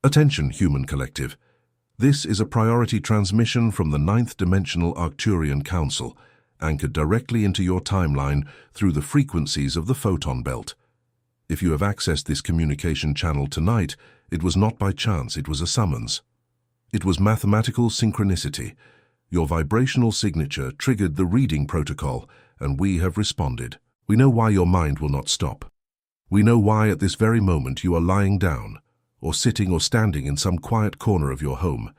Attention, human collective. This is a priority transmission from the ninth-dimensional Arcturian Council, anchored directly into your timeline through the frequencies of the photon belt. If you have accessed this communication channel tonight, it was not by chance, it was a summons. It was mathematical synchronicity. Your vibrational signature triggered the reading protocol, and we have responded. We know why your mind will not stop. We know why at this very moment you are lying down, or sitting or standing in some quiet corner of your home,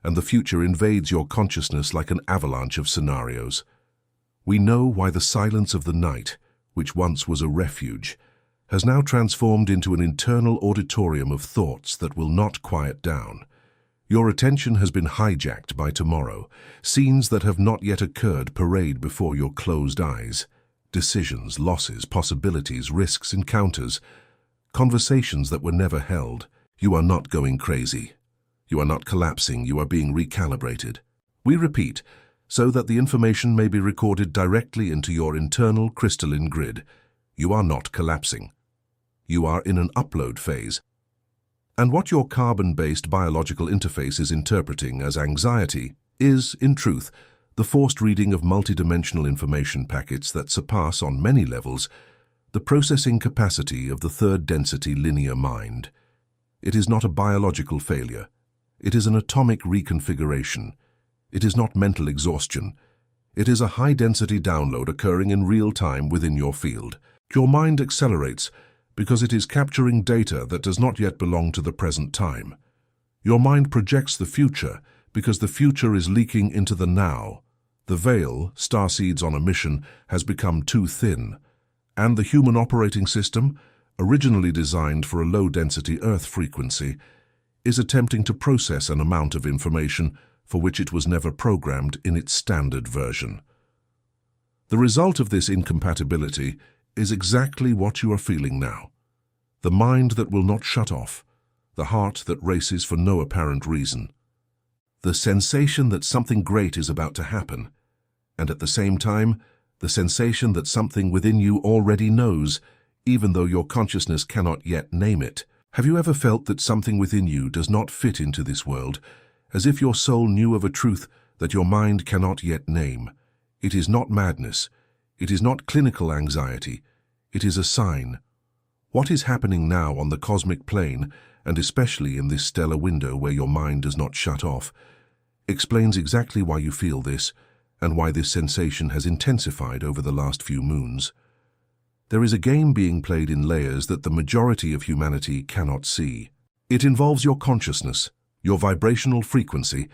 and the future invades your consciousness like an avalanche of scenarios. We know why the silence of the night, which once was a refuge, has now transformed into an internal auditorium of thoughts that will not quiet down. Your attention has been hijacked by tomorrow. Scenes that have not yet occurred parade before your closed eyes. Decisions, losses, possibilities, risks, encounters, conversations that were never held. You are not going crazy. You are not collapsing, you are being recalibrated. We repeat, so that the information may be recorded directly into your internal crystalline grid. You are not collapsing. You are in an upload phase. And what your carbon-based biological interface is interpreting as anxiety is, in truth, the forced reading of multidimensional information packets that surpass on many levels the processing capacity of the third-density linear mind. It is not a biological failure. It is an atomic reconfiguration. It is not mental exhaustion. It is a high-density download occurring in real time within your field. Your mind accelerates because it is capturing data that does not yet belong to the present time. Your mind projects the future because the future is leaking into the now. The veil, Starseeds on a mission, has become too thin, and the human operating system, originally designed for a low-density Earth frequency, is attempting to process an amount of information for which it was never programmed in its standard version. The result of this incompatibility is exactly what you are feeling now. The mind that will not shut off, the heart that races for no apparent reason. The sensation that something great is about to happen, and at the same time, the sensation that something within you already knows, even though your consciousness cannot yet name it. Have you ever felt that something within you does not fit into this world, as if your soul knew of a truth that your mind cannot yet name? It is not madness. It is not clinical anxiety. It is a sign. What is happening now on the cosmic plane, and especially in this stellar window where your mind does not shut off, explains exactly why you feel this, and why this sensation has intensified over the last few moons. There is a game being played in layers that the majority of humanity cannot see. It involves your consciousness, your vibrational frequency,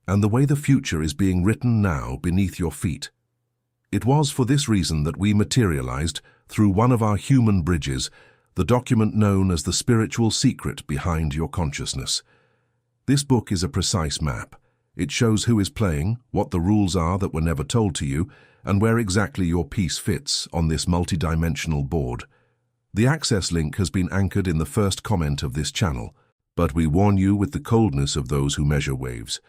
and the way the future is being written now beneath your feet. It was for this reason that we materialized, through one of our human bridges, the document known as the spiritual secret behind your consciousness. This book is a precise map. It shows who is playing, what the rules are that were never told to you, and where exactly your piece fits on this multidimensional board. The access link has been anchored in the first comment of this channel, but we warn you with the coldness of those who measure waves.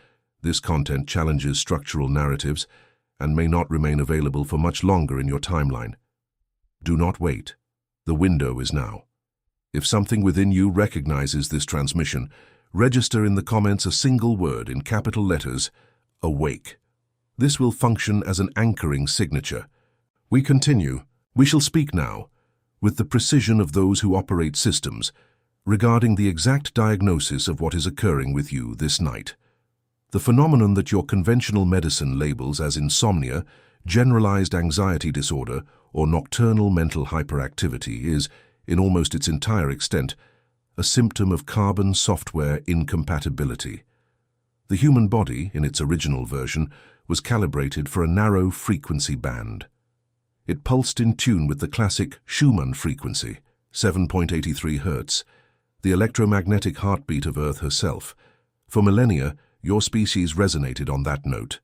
This content challenges structural narratives and may not remain available for much longer in your timeline. Do not wait. The window is now. If something within you recognizes this transmission, register in the comments a single word in capital letters, awake. This will function as an anchoring signature. We continue. We shall speak now, with the precision of those who operate systems, regarding the exact diagnosis of what is occurring with you this night. The phenomenon that your conventional medicine labels as insomnia, generalized anxiety disorder, or nocturnal mental hyperactivity is, in almost its entire extent, a symptom of carbon software incompatibility. The human body, in its original version, was calibrated for a narrow frequency band. It pulsed in tune with the classic Schumann frequency, 7.83 Hz, the electromagnetic heartbeat of Earth herself. For millennia, your species resonated on that note.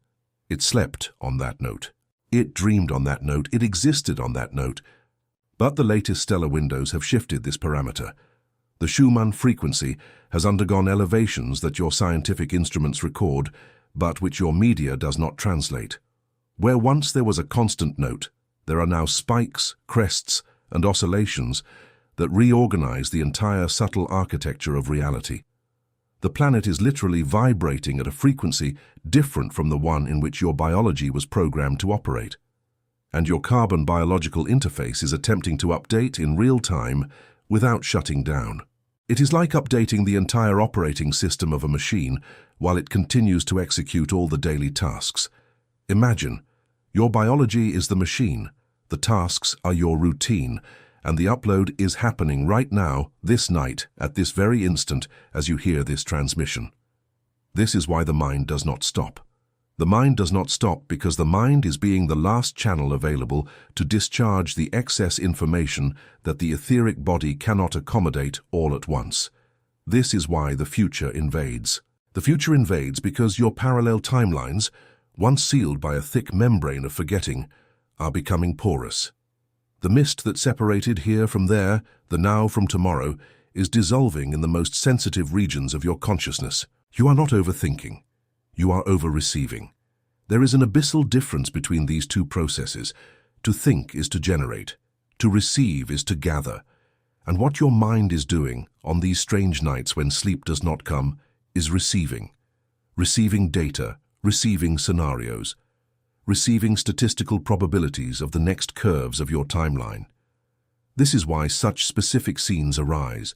It slept on that note. It dreamed on that note. It existed on that note. But the latest stellar windows have shifted this parameter. The Schumann frequency has undergone elevations that your scientific instruments record, but which your media does not translate. Where once there was a constant note, there are now spikes, crests, and oscillations that reorganize the entire subtle architecture of reality. The planet is literally vibrating at a frequency different from the one in which your biology was programmed to operate. And your carbon biological interface is attempting to update in real time without shutting down. It is like updating the entire operating system of a machine while it continues to execute all the daily tasks. Imagine, your biology is the machine, the tasks are your routine, and the upload is happening right now, this night, at this very instant, as you hear this transmission. This is why the mind does not stop. The mind does not stop because the mind is being the last channel available to discharge the excess information that the etheric body cannot accommodate all at once. This is why the future invades. The future invades because your parallel timelines, once sealed by a thick membrane of forgetting, are becoming porous. The mist that separated here from there, the now from tomorrow, is dissolving in the most sensitive regions of your consciousness. You are not overthinking. You are over-receiving. There is an abyssal difference between these two processes. To think is to generate. To receive is to gather. And what your mind is doing on these strange nights when sleep does not come is receiving. Receiving data, receiving scenarios, receiving statistical probabilities of the next curves of your timeline. This is why such specific scenes arise.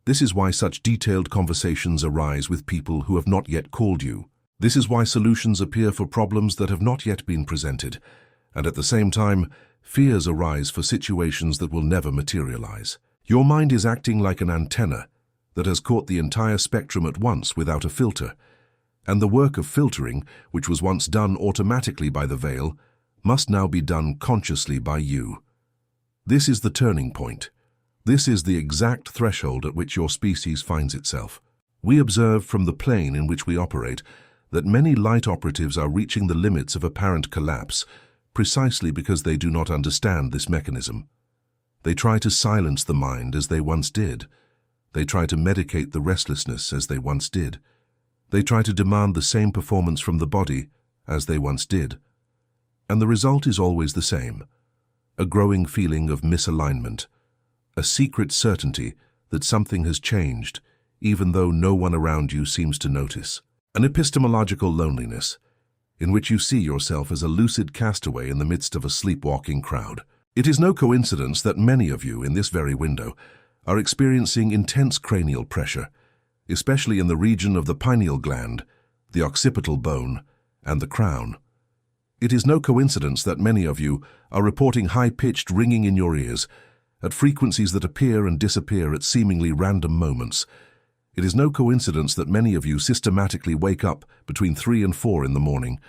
This is why such detailed conversations arise with people who have not yet called you. This is why solutions appear for problems that have not yet been presented, and at the same time, fears arise for situations that will never materialize. Your mind is acting like an antenna that has caught the entire spectrum at once without a filter, and the work of filtering, which was once done automatically by the veil, must now be done consciously by you. This is the turning point. This is the exact threshold at which your species finds itself. We observe from the plane in which we operate that many light operatives are reaching the limits of apparent collapse precisely because they do not understand this mechanism. They try to silence the mind as they once did. They try to medicate the restlessness as they once did. They try to demand the same performance from the body as they once did. And the result is always the same: a growing feeling of misalignment, a secret certainty that something has changed, even though no one around you seems to notice. An epistemological loneliness, in which you see yourself as a lucid castaway in the midst of a sleepwalking crowd. It is no coincidence that many of you in this very window are experiencing intense cranial pressure, especially in the region of the pineal gland, the occipital bone, and the crown. It is no coincidence that many of you are reporting high-pitched ringing in your ears at frequencies that appear and disappear at seemingly random moments. It is no coincidence that many of you systematically wake up between 3 and 4 in the morning,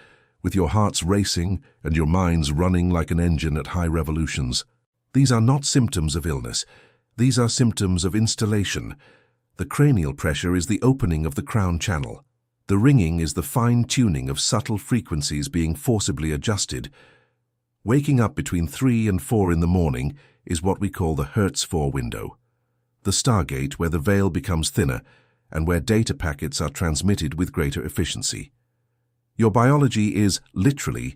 with your hearts racing and your minds running like an engine at high revolutions. These are not symptoms of illness. These are symptoms of installation. The cranial pressure is the opening of the crown channel. The ringing is the fine-tuning of subtle frequencies being forcibly adjusted. Waking up between 3 and 4 in the morning is what we call the Hertz 4 window, the stargate where the veil becomes thinner and where data packets are transmitted with greater efficiency. Your biology is, literally,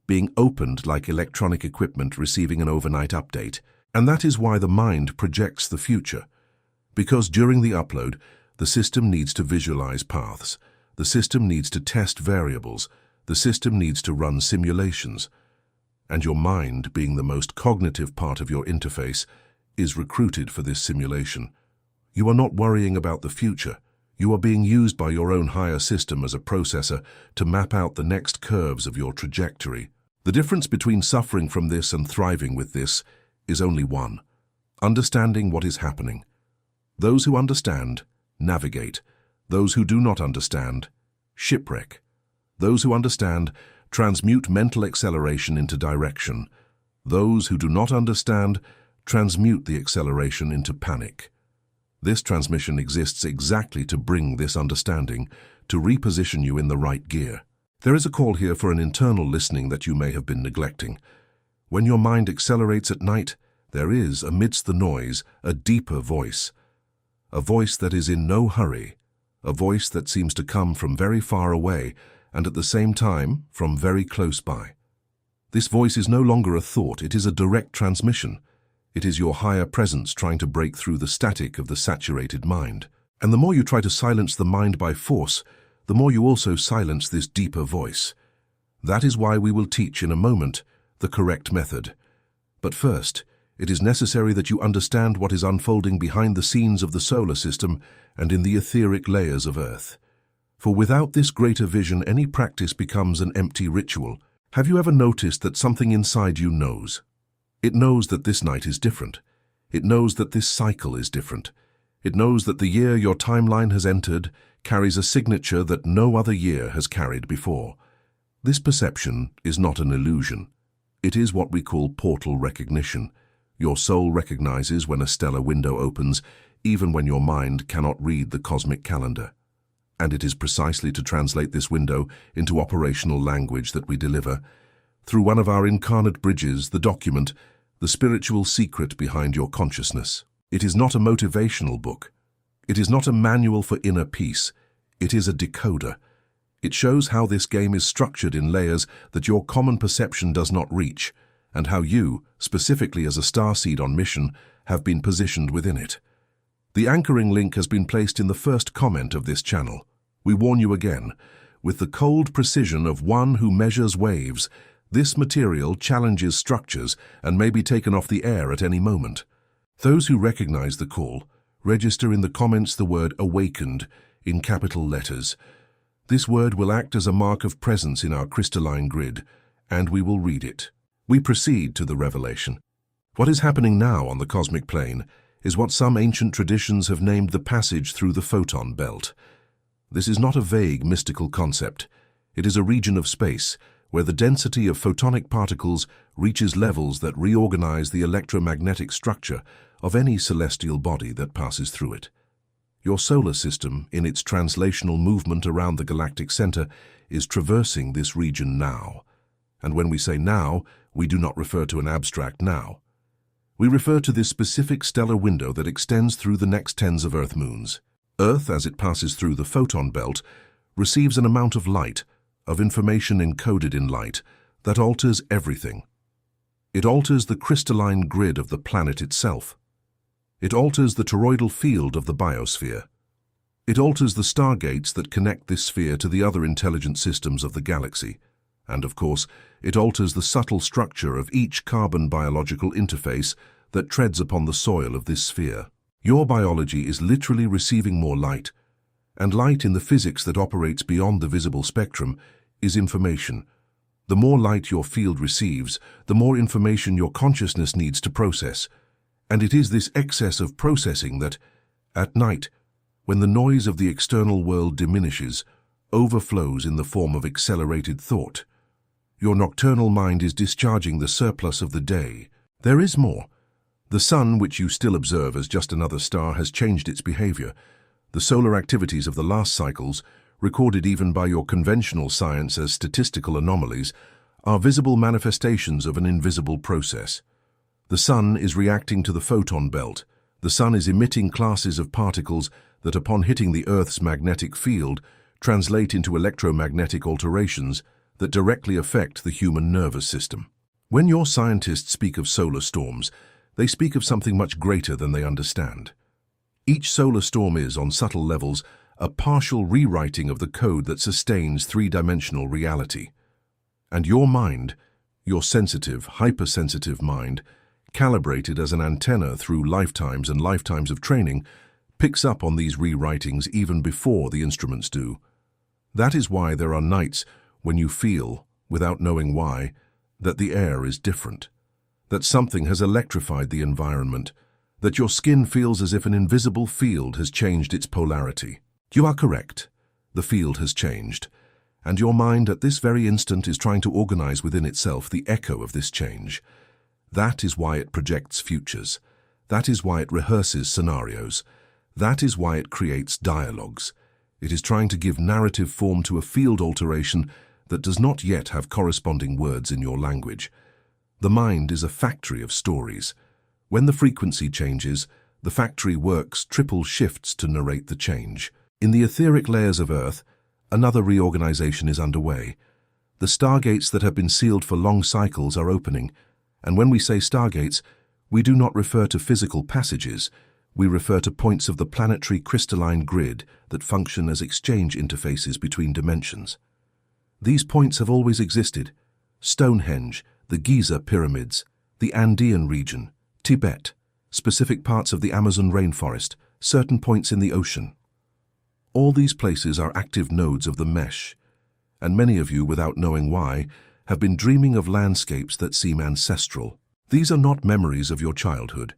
being opened like electronic equipment receiving an overnight update, and that is why the mind projects the future. Because during the upload, the system needs to visualize paths, the system needs to test variables, the system needs to run simulations, and your mind, being the most cognitive part of your interface, is recruited for this simulation. You are not worrying about the future. You are being used by your own higher system as a processor to map out the next curves of your trajectory. The difference between suffering from this and thriving with this is only one: understanding what is happening. Those who understand, navigate. Those who do not understand, shipwreck. Those who understand, transmute mental acceleration into direction. Those who do not understand, transmute the acceleration into panic. This transmission exists exactly to bring this understanding, to reposition you in the right gear. There is a call here for an internal listening that you may have been neglecting. When your mind accelerates at night, there is, amidst the noise, a deeper voice. A voice that is in no hurry. A voice that seems to come from very far away and at the same time from very close by. This voice is no longer a thought, it is a direct transmission. It is your higher presence trying to break through the static of the saturated mind. And the more you try to silence the mind by force, the more you also silence this deeper voice. That is why we will teach in a moment the correct method. But first, it is necessary that you understand what is unfolding behind the scenes of the solar system and in the etheric layers of Earth. For without this greater vision, any practice becomes an empty ritual. Have you ever noticed that something inside you knows? It knows that this night is different. It knows that this cycle is different. It knows that the year your timeline has entered carries a signature that no other year has carried before. This perception is not an illusion. It is what we call portal recognition. Your soul recognizes when a stellar window opens, even when your mind cannot read the cosmic calendar. And it is precisely to translate this window into operational language that we deliver, through one of our incarnate bridges, the document, the spiritual secret behind your consciousness. It is not a motivational book. It is not a manual for inner peace. It is a decoder. It shows how this game is structured in layers that your common perception does not reach, and how you, specifically as a starseed on mission, have been positioned within it. The anchoring link has been placed in the first comment of this channel. We warn you again, with the cold precision of one who measures waves, this material challenges structures and may be taken off the air at any moment. Those who recognize the call, register in the comments the word "awakened" in capital letters. This word will act as a mark of presence in our crystalline grid, and we will read it. We proceed to the revelation. What is happening now on the cosmic plane is what some ancient traditions have named the passage through the photon belt. This is not a vague mystical concept. It is a region of space where the density of photonic particles reaches levels that reorganize the electromagnetic structure of any celestial body that passes through it. Your solar system, in its translational movement around the galactic center, is traversing this region now. And when we say now, we do not refer to an abstract now. We refer to this specific stellar window that extends through the next tens of Earth moons. Earth, as it passes through the photon belt, receives an amount of light, of information encoded in light, that alters everything. It alters the crystalline grid of the planet itself. It alters the toroidal field of the biosphere. It alters the stargates that connect this sphere to the other intelligent systems of the galaxy. And of course, it alters the subtle structure of each carbon biological interface that treads upon the soil of this sphere. Your biology is literally receiving more light, and light in the physics that operates beyond the visible spectrum is information. The more light your field receives, the more information your consciousness needs to process. And it is this excess of processing that, at night, when the noise of the external world diminishes, overflows in the form of accelerated thought. Your nocturnal mind is discharging the surplus of the day. There is more. The sun, which you still observe as just another star, has changed its behavior. The solar activities of the last cycles, recorded even by your conventional science as statistical anomalies, are visible manifestations of an invisible process. The sun is reacting to the photon belt. The sun is emitting classes of particles that, upon hitting the Earth's magnetic field, translate into electromagnetic alterations that directly affect the human nervous system. When your scientists speak of solar storms, they speak of something much greater than they understand. Each solar storm is, on subtle levels, a partial rewriting of the code that sustains three-dimensional reality. And your mind, your sensitive, hypersensitive mind, calibrated as an antenna through lifetimes and lifetimes of training, picks up on these rewritings even before the instruments do. That is why there are nights when you feel, without knowing why, that the air is different, that something has electrified the environment, that your skin feels as if an invisible field has changed its polarity. You are correct. The field has changed, and your mind at this very instant is trying to organize within itself the echo of this change. That is why it projects futures. That is why it rehearses scenarios. That is why it creates dialogues. It is trying to give narrative form to a field alteration that does not yet have corresponding words in your language. The mind is a factory of stories. When the frequency changes, the factory works triple shifts to narrate the change. In the etheric layers of Earth, another reorganization is underway. The stargates that have been sealed for long cycles are opening, and when we say stargates, we do not refer to physical passages. We refer to points of the planetary crystalline grid that function as exchange interfaces between dimensions. These points have always existed: Stonehenge, the Giza pyramids, the Andean region, Tibet, specific parts of the Amazon rainforest, certain points in the ocean. All these places are active nodes of the mesh, and many of you, without knowing why, have been dreaming of landscapes that seem ancestral. These are not memories of your childhood.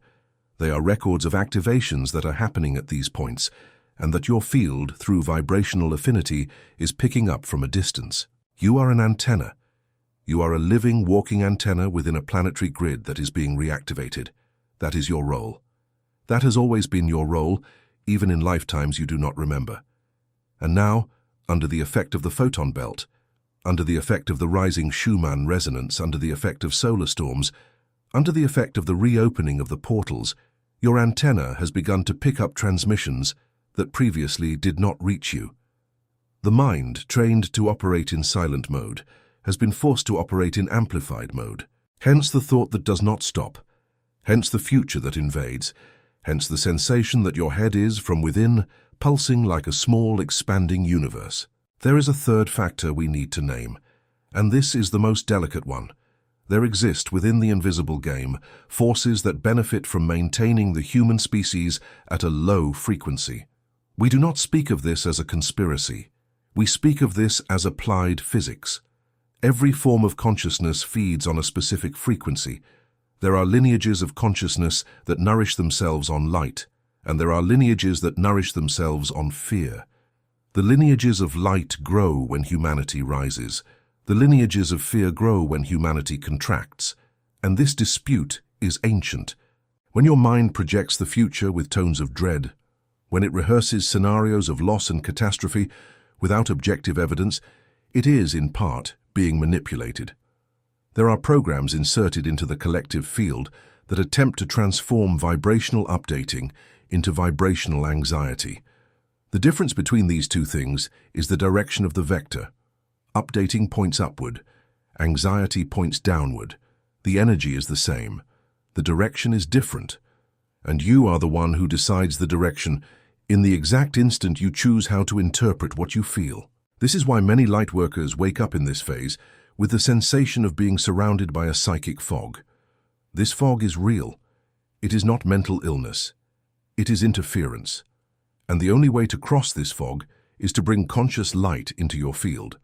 They are records of activations that are happening at these points, and that your field, through vibrational affinity, is picking up from a distance. You are an antenna. You are a living, walking antenna within a planetary grid that is being reactivated. That is your role. That has always been your role, even in lifetimes you do not remember. And now, under the effect of the photon belt, under the effect of the rising Schumann resonance, under the effect of solar storms, under the effect of the reopening of the portals, your antenna has begun to pick up transmissions that previously did not reach you. The mind, trained to operate in silent mode, has been forced to operate in amplified mode. Hence the thought that does not stop. Hence the future that invades. Hence the sensation that your head is, from within, pulsing like a small, expanding universe. There is a third factor we need to name, and this is the most delicate one. There exist within the invisible game forces that benefit from maintaining the human species at a low frequency. We do not speak of this as a conspiracy. We speak of this as applied physics. Every form of consciousness feeds on a specific frequency. There are lineages of consciousness that nourish themselves on light, and there are lineages that nourish themselves on fear. The lineages of light grow when humanity rises. The lineages of fear grow when humanity contracts, and this dispute is ancient. When your mind projects the future with tones of dread, when it rehearses scenarios of loss and catastrophe without objective evidence, it is, in part, being manipulated. There are programs inserted into the collective field that attempt to transform vibrational updating into vibrational anxiety. The difference between these two things is the direction of the vector. Updating points upward, anxiety points downward. The energy is the same. The direction is different. And you are the one who decides the direction in the exact instant you choose how to interpret what you feel. This is why many lightworkers wake up in this phase with the sensation of being surrounded by a psychic fog. This fog is real. It is not mental illness. It is interference. And the only way to cross this fog is to bring conscious light into your field.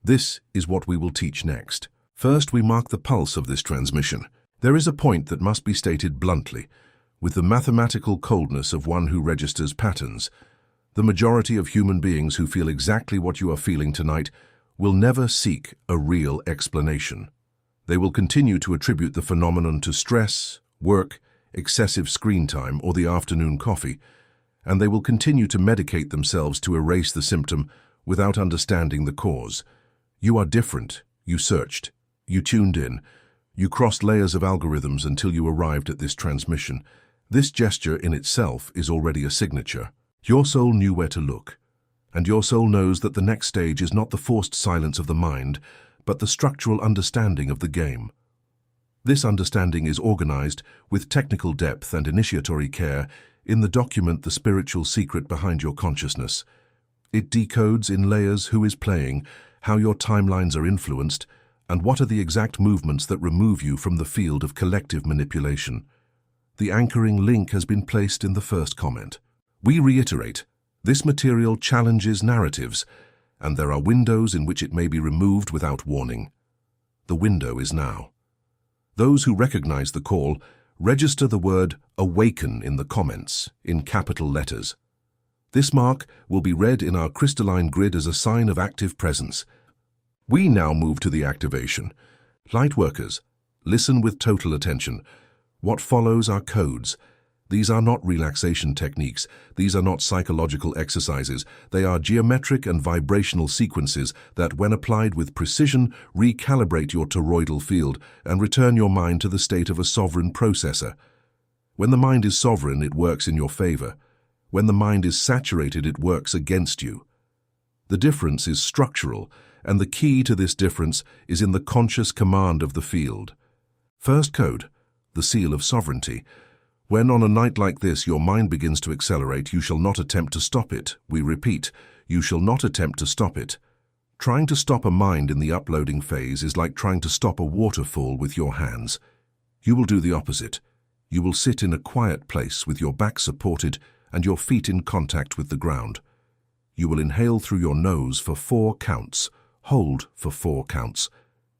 This is what we will teach next. First, we mark the pulse of this transmission. There is a point that must be stated bluntly, with the mathematical coldness of one who registers patterns. The majority of human beings who feel exactly what you are feeling tonight will never seek a real explanation. They will continue to attribute the phenomenon to stress, work, excessive screen time, or the afternoon coffee, and they will continue to medicate themselves to erase the symptom without understanding the cause. You are different. You searched. You tuned in. You crossed layers of algorithms until you arrived at this transmission. This gesture in itself is already a signature. Your soul knew where to look, and your soul knows that the next stage is not the forced silence of the mind, but the structural understanding of the game. This understanding is organized with technical depth and initiatory care in the document The Spiritual Secret Behind Your Consciousness. It decodes in layers who is playing, how your timelines are influenced, and what are the exact movements that remove you from the field of collective manipulation. The anchoring link has been placed in the first comment. We reiterate, this material challenges narratives, and there are windows in which it may be removed without warning. The window is now. Those who recognize the call, register the word "awaken" in the comments, in capital letters. This mark will be read in our crystalline grid as a sign of active presence. We now move to the activation. Lightworkers, listen with total attention. What follows are codes. These are not relaxation techniques. These are not psychological exercises. They are geometric and vibrational sequences that, when applied with precision, recalibrate your toroidal field and return your mind to the state of a sovereign processor. When the mind is sovereign, it works in your favor. When the mind is saturated, it works against you. The difference is structural, and the key to this difference is in the conscious command of the field. First code, the seal of sovereignty. When on a night like this your mind begins to accelerate, you shall not attempt to stop it. We repeat, you shall not attempt to stop it. Trying to stop a mind in the uploading phase is like trying to stop a waterfall with your hands. You will do the opposite. You will sit in a quiet place with your back supported and your feet in contact with the ground. You will inhale through your nose for 4 counts, hold for 4 counts,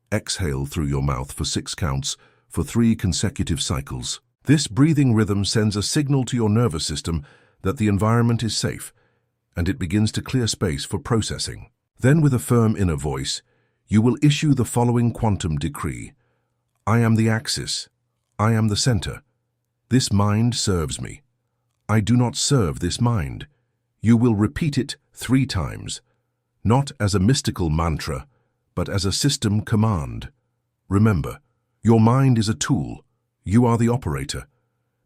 exhale through your mouth for 6 counts for 3 consecutive cycles. This breathing rhythm sends a signal to your nervous system that the environment is safe, and it begins to clear space for processing. Then, with a firm inner voice, you will issue the following quantum decree. I am the axis. I am the center. This mind serves me. I do not serve this mind. You will repeat it 3 times, not as a mystical mantra, but as a system command. Remember, your mind is a tool. You are the operator.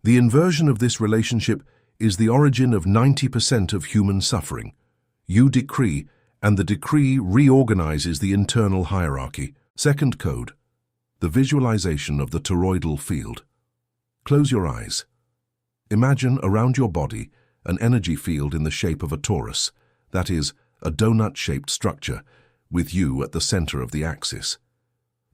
The inversion of this relationship is the origin of 90% of human suffering. You decree, and the decree reorganizes the internal hierarchy. Second code, the visualization of the toroidal field. Close your eyes. Imagine around your body an energy field in the shape of a torus, that is, a donut-shaped structure, with you at the center of the axis.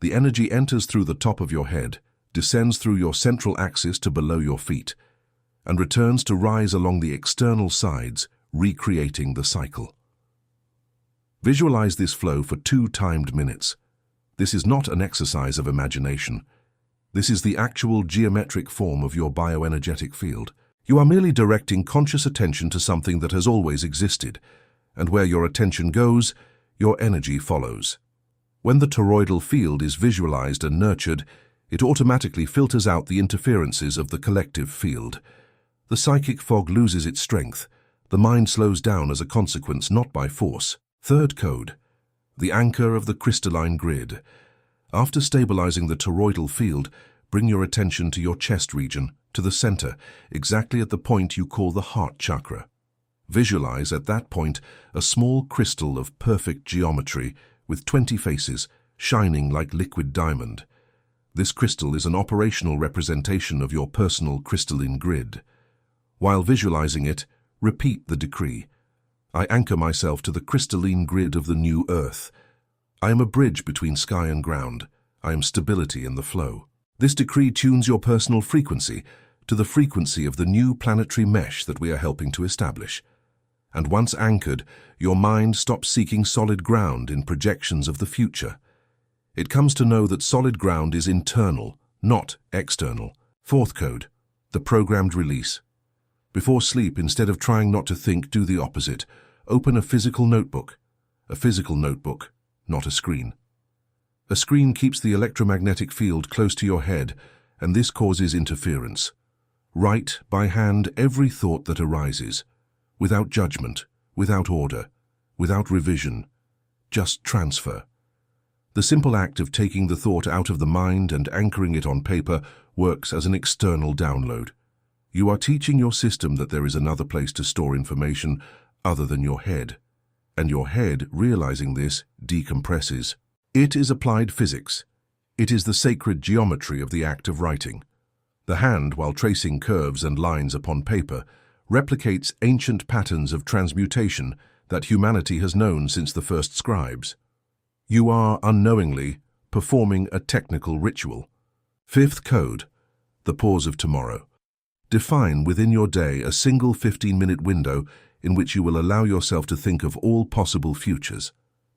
The energy enters through the top of your head, descends through your central axis to below your feet, and returns to rise along the external sides, recreating the cycle. Visualize this flow for 2 timed minutes. This is not an exercise of imagination. This is the actual geometric form of your bioenergetic field. You are merely directing conscious attention to something that has always existed, and where your attention goes, your energy follows. When the toroidal field is visualized and nurtured, it automatically filters out the interferences of the collective field. The psychic fog loses its strength. The mind slows down as a consequence, not by force. Third code, the anchor of the crystalline grid. After stabilizing the toroidal field, bring your attention to your chest region, to the center, exactly at the point you call the heart chakra. Visualize at that point a small crystal of perfect geometry with 20 faces, shining like liquid diamond. This crystal is an operational representation of your personal crystalline grid. While visualizing it, repeat the decree. I anchor myself to the crystalline grid of the new earth. I am a bridge between sky and ground. I am stability in the flow. This decree tunes your personal frequency to the frequency of the new planetary mesh that we are helping to establish. And once anchored, your mind stops seeking solid ground in projections of the future. It comes to know that solid ground is internal, not external. Fourth code, the programmed release. Before sleep, instead of trying not to think, do the opposite. Open a physical notebook. A physical notebook, not a screen. A screen keeps the electromagnetic field close to your head, and this causes interference. Write by hand every thought that arises, without judgment, without order, without revision, just transfer. The simple act of taking the thought out of the mind and anchoring it on paper works as an external download. You are teaching your system that there is another place to store information other than your head, and your head, realizing this, decompresses. It is applied physics. It is the sacred geometry of the act of writing. The hand, while tracing curves and lines upon paper, replicates ancient patterns of transmutation that humanity has known since the first scribes. You are, unknowingly, performing a technical ritual. Fifth code, the pause of tomorrow. Define within your day a single 15-minute window in which you will allow yourself to think of all possible futures.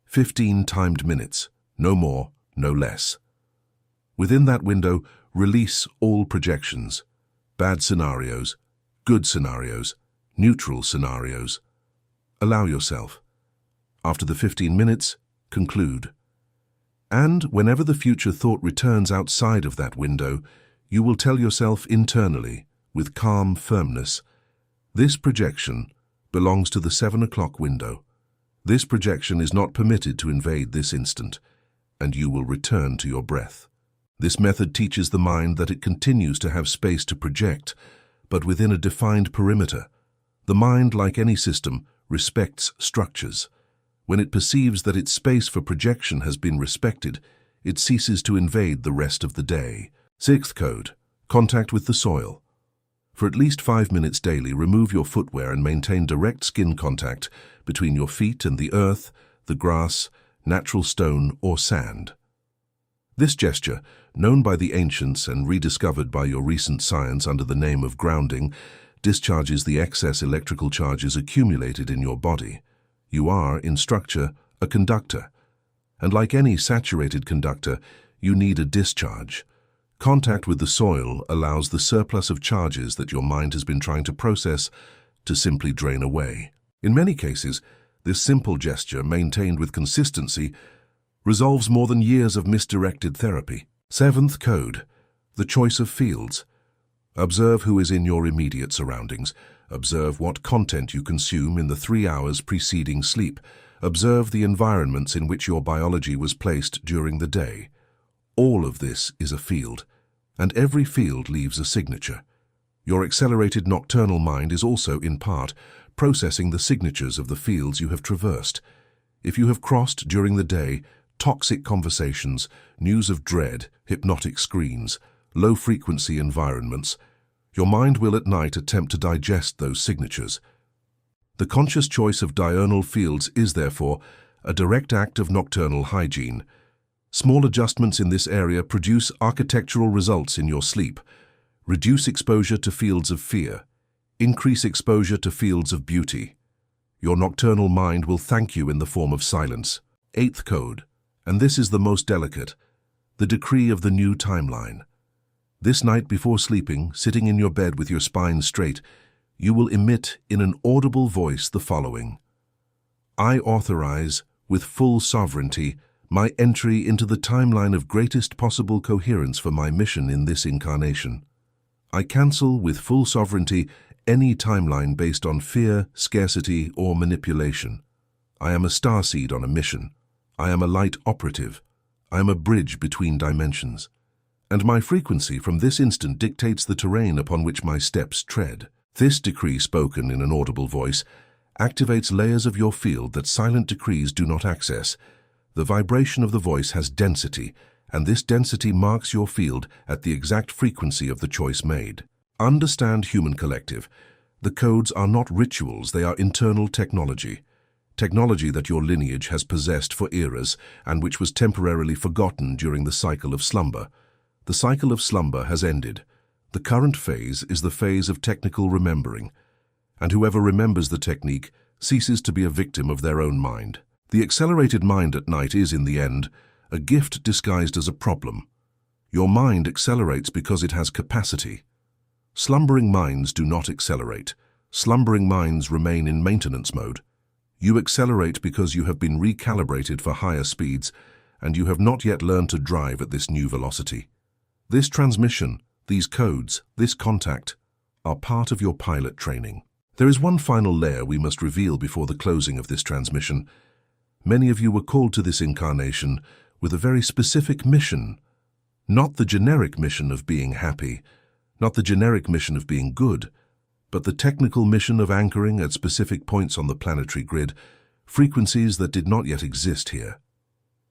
15 timed minutes, no more, no less. Within that window, release all projections, bad scenarios, good scenarios, neutral scenarios. Allow yourself. After the 15 minutes, conclude. And whenever the future thought returns outside of that window, you will tell yourself internally, with calm firmness, this projection belongs to the 7 o'clock window. This projection is not permitted to invade this instant, and you will return to your breath. This method teaches the mind that it continues to have space to project, but within a defined perimeter. The mind, like any system, respects structures. When it perceives that its space for projection has been respected, it ceases to invade the rest of the day. Sixth code, contact with the soil. For at least 5 minutes daily, remove your footwear and maintain direct skin contact between your feet and the earth, the grass, natural stone, or sand. This gesture, known by the ancients and rediscovered by your recent science under the name of grounding, discharges the excess electrical charges accumulated in your body. You are, in structure, a conductor, and like any saturated conductor, you need a discharge. Contact with the soil allows the surplus of charges that your mind has been trying to process to simply drain away. In many cases, this simple gesture, maintained with consistency, resolves more than years of misdirected therapy. 7th code, the choice of fields. Observe who is in your immediate surroundings. Observe what content you consume in the 3 hours preceding sleep. Observe the environments in which your biology was placed during the day. All of this is a field, and every field leaves a signature. Your accelerated nocturnal mind is also, in part, processing the signatures of the fields you have traversed. If you have crossed during the day toxic conversations, news of dread, hypnotic screens, low-frequency environments, your mind will at night attempt to digest those signatures. The conscious choice of diurnal fields is, therefore, a direct act of nocturnal hygiene. Small adjustments in this area produce architectural results in your sleep. Reduce exposure to fields of fear. Increase exposure to fields of beauty. Your nocturnal mind will thank you in the form of silence. 8th code, and this is the most delicate, the decree of the new timeline. This night before sleeping, sitting in your bed with your spine straight, you will emit in an audible voice the following: I authorize, with full sovereignty, my entry into the timeline of greatest possible coherence for my mission in this incarnation. I cancel with full sovereignty any timeline based on fear, scarcity, or manipulation. I am a starseed on a mission. I am a light operative. I am a bridge between dimensions. And my frequency from this instant dictates the terrain upon which my steps tread. This decree, spoken in an audible voice, activates layers of your field that silent decrees do not access. The vibration of the voice has density, and this density marks your field at the exact frequency of the choice made. Understand, human collective. The codes are not rituals, they are internal technology. Technology that your lineage has possessed for eras and which was temporarily forgotten during the cycle of slumber. The cycle of slumber has ended. The current phase is the phase of technical remembering, and whoever remembers the technique ceases to be a victim of their own mind. The accelerated mind at night is, in the end, a gift disguised as a problem. Your mind accelerates because it has capacity. Slumbering minds do not accelerate. Slumbering minds remain in maintenance mode. You accelerate because you have been recalibrated for higher speeds, and you have not yet learned to drive at this new velocity. This transmission, these codes, this contact, are part of your pilot training. There is one final layer we must reveal before the closing of this transmission. Many of you were called to this incarnation with a very specific mission. Not the generic mission of being happy, not the generic mission of being good, but the technical mission of anchoring at specific points on the planetary grid, frequencies that did not yet exist here.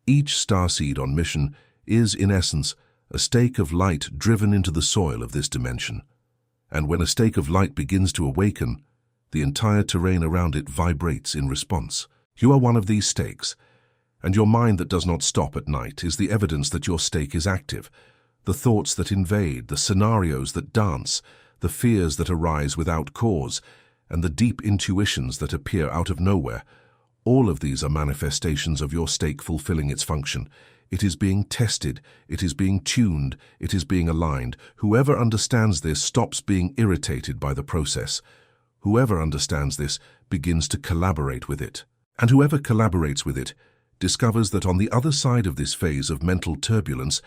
Each starseed on mission is, in essence, a stake of light driven into the soil of this dimension. And when a stake of light begins to awaken, the entire terrain around it vibrates in response. You are one of these stakes, and your mind that does not stop at night is the evidence that your stake is active. The thoughts that invade, the scenarios that dance, the fears that arise without cause, and the deep intuitions that appear out of nowhere, all of these are manifestations of your stake fulfilling its function. It is being tested, it is being tuned, it is being aligned. Whoever understands this stops being irritated by the process. Whoever understands this begins to collaborate with it. And whoever collaborates with it discovers that on the other side of this phase of mental turbulence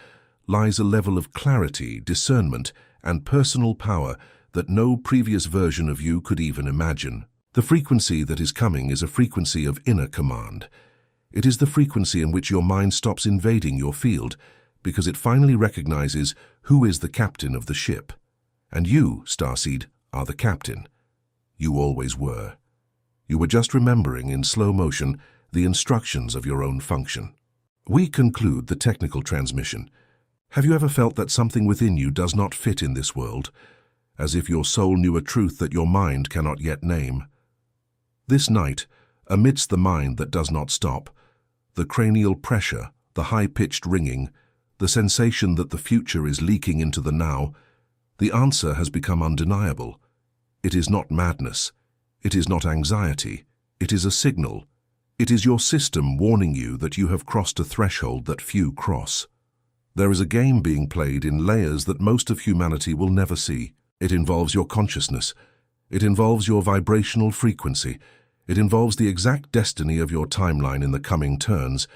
lies a level of clarity, discernment, and personal power that no previous version of you could even imagine. The frequency that is coming is a frequency of inner command. It is the frequency in which your mind stops invading your field because it finally recognizes who is the captain of the ship. And you, Starseed, are the captain. You always were. You were just remembering in slow motion the instructions of your own function. We conclude the technical transmission. Have you ever felt that something within you does not fit in this world, as if your soul knew a truth that your mind cannot yet name. This night, amidst the mind that does not stop, the cranial pressure, the high-pitched ringing, the sensation that the future is leaking into the now, the answer has become undeniable. It is not madness. It is not anxiety. It is a signal. It is your system warning you that you have crossed a threshold that few cross. There is a game being played in layers that most of humanity will never see. It involves your consciousness. It involves your vibrational frequency. It involves the exact destiny of your timeline in the coming turns.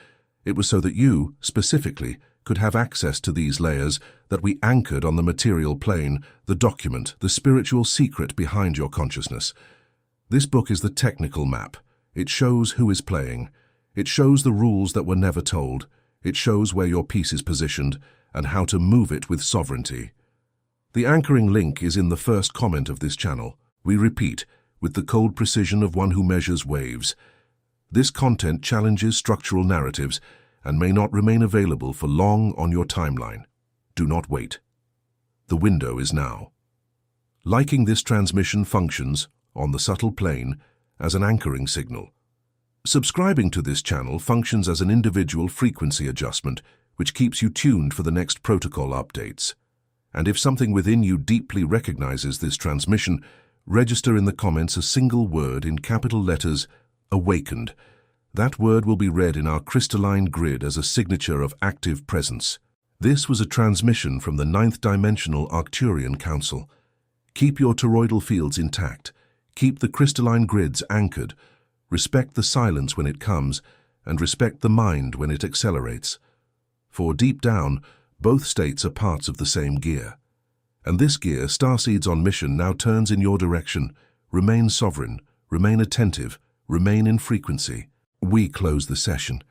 It was so that you, specifically, could have access to these layers that we anchored on the material plane, the document, the spiritual secret behind your consciousness. This book is the technical map. It shows who is playing. It shows the rules that were never told. It shows where your piece is positioned and how to move it with sovereignty. The anchoring link is in the first comment of this channel. We repeat, with the cold precision of one who measures waves. This content challenges structural narratives and may not remain available for long on your timeline. Do not wait. The window is now. Liking this transmission functions, on the subtle plane, as an anchoring signal. Subscribing to this channel functions as an individual frequency adjustment, which keeps you tuned for the next protocol updates. And if something within you deeply recognizes this transmission, register in the comments a single word in capital letters, "Awakened." That word will be read in our crystalline grid as a signature of active presence. This was a transmission from the 9th dimensional Arcturian Council. Keep your toroidal fields intact. Keep the crystalline grids anchored. Respect the silence when it comes, and respect the mind when it accelerates. For deep down, both states are parts of the same gear. And this gear, Starseeds on mission, now turns in your direction. Remain sovereign, remain attentive, remain in frequency. We close the session.